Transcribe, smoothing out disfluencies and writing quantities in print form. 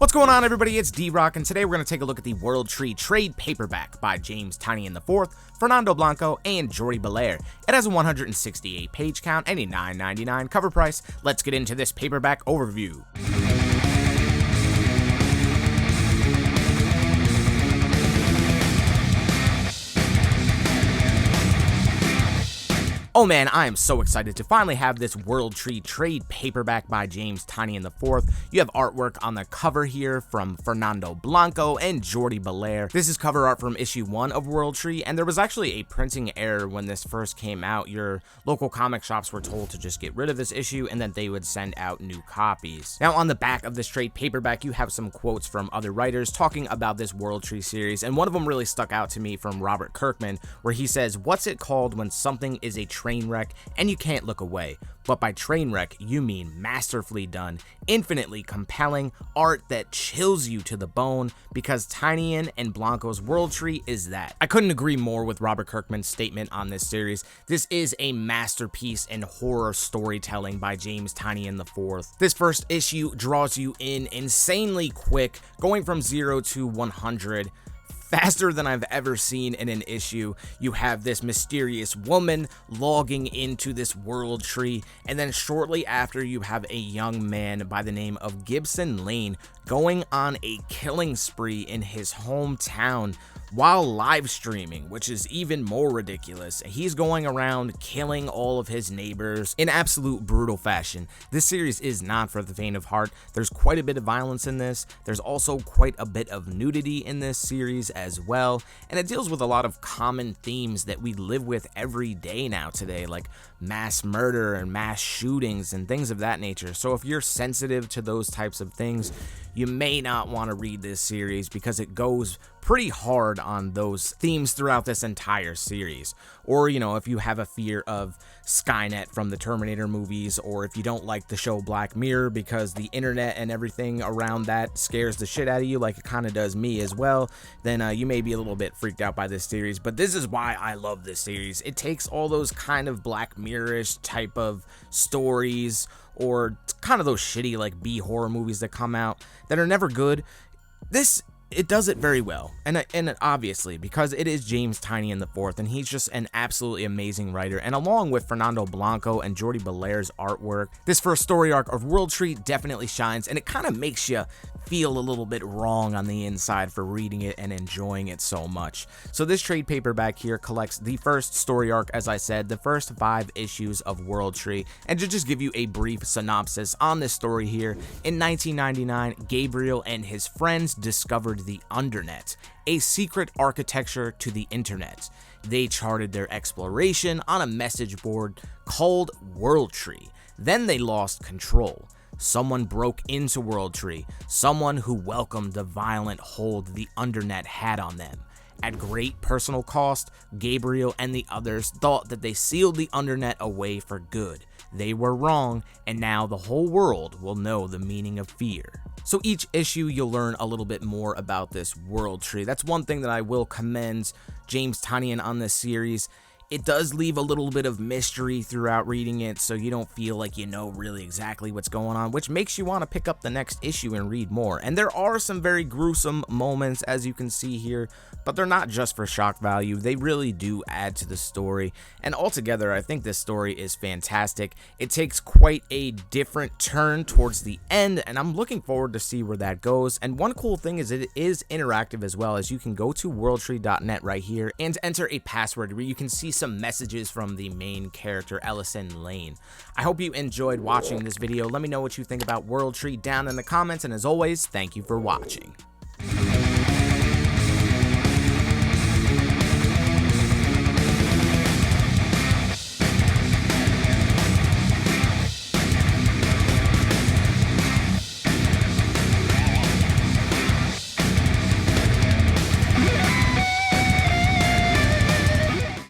What's going on, everybody? It's D-Rock, and today we're going to take a look at the World Tree trade paperback by James Tynion IV, Fernando Blanco, and Jordi Belair. It has a 168 page count and a $9.99 cover price. Let's get into this paperback overview. Oh man, I am so excited to finally have this World Tree trade paperback by James Tynion IV. You have artwork on the cover here from Fernando Blanco and Jordi Belair. This is cover art from issue 1 of World Tree, and there was actually a printing error when this first came out. Your local comic shops were told to just get rid of this issue and then they would send out new copies. Now on the back of this trade paperback, you have some quotes from other writers talking about this World Tree series, and one of them really stuck out to me from Robert Kirkman, where he says, "What's it called when something is a train wreck and you can't look away? But by train wreck, you mean masterfully done, infinitely compelling art that chills you to the bone, because Tynion and Blanco's World Tree is that." I couldn't agree more with Robert Kirkman's statement on this series. This is a masterpiece in horror storytelling by James Tynion IV. This first issue draws you in insanely quick, going from 0 to 100. Faster than I've ever seen in an issue. You have this mysterious woman logging into this World Tree, and then shortly after you have a young man by the name of Gibson Lane going on a killing spree in his hometown while live streaming, which is even more ridiculous. He's going around killing all of his neighbors in absolute brutal fashion. This series is not for the faint of heart. There's quite a bit of violence in this. There's also quite a bit of nudity in this series as well, and it deals with a lot of common themes that we live with every day now today, like mass murder and mass shootings and things of that nature. So if you're sensitive to those types of things, you may not want to read this series because it goes pretty hard on those themes throughout this entire series. Or, if you have a fear of Skynet from the Terminator movies, or if you don't like the show Black Mirror because the internet and everything around that scares the shit out of you like it kind of does me as well, then you may be a little bit freaked out by this series. But this is why I love this series. It takes all those kind of Black Mirror-ish type of stories, or kind of those shitty like B horror movies that come out that are never good. It does it very well, and obviously because it is James Tynion IV, and he's just an absolutely amazing writer, and along with Fernando Blanco and Jordi Belair's artwork, this first story arc of World Tree definitely shines, and it kind of makes you feel a little bit wrong on the inside for reading it and enjoying it so much. So this trade paperback here collects the first story arc, as I said, the first 5 issues of World Tree, and to just give you a brief synopsis on this story here, in 1999, Gabriel and his friends discovered the Undernet, a secret architecture to the internet. They charted their exploration on a message board called World Tree. Then they lost control. Someone broke into World Tree, someone who welcomed the violent hold the Undernet had on them. At great personal cost, Gabriel and the others thought that they sealed the Undernet away for good. They were wrong, and now the whole world will know the meaning of fear. So each issue you'll learn a little bit more about this World Tree. That's one thing that I will commend James Tynion on this series. It does leave a little bit of mystery throughout reading it, so you don't feel like you know really exactly what's going on, which makes you want to pick up the next issue and read more. And there are some very gruesome moments, as you can see here, but they're not just for shock value. They really do add to the story, and altogether I think this story is fantastic. It takes quite a different turn towards the end, and I'm looking forward to see where that goes. And one cool thing is it is interactive as well, as you can go to worldtree.net right here and enter a password where you can see some messages from the main character, Ellison Lane. I hope you enjoyed watching this video. Let me know what you think about World Tree down in the comments, and as always, thank you for watching.